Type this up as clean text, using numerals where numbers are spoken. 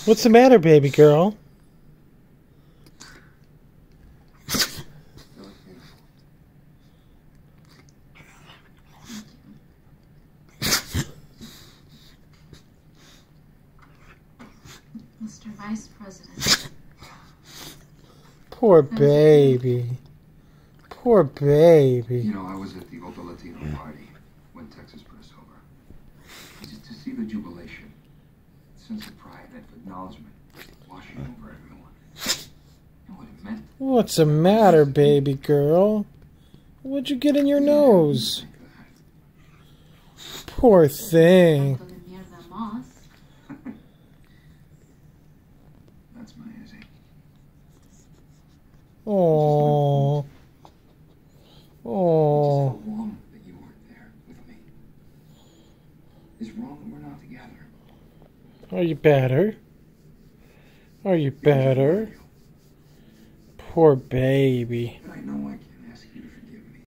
What's the matter, baby girl? Mr. Vice President. Poor baby. Poor baby. You know, I was at the Opa Latino party when Texas put us over. Just to see the jubilation, sense of pride and acknowledgement washing over everyone. And what it meant. What's the matter, baby girl? What'd you get in your nose? Poor thing. That's my Izzy. Oh. It's Oh. just so wrong that you weren't there with me. It's wrong that we're not together. Are you better? Are you better? Poor baby. And I know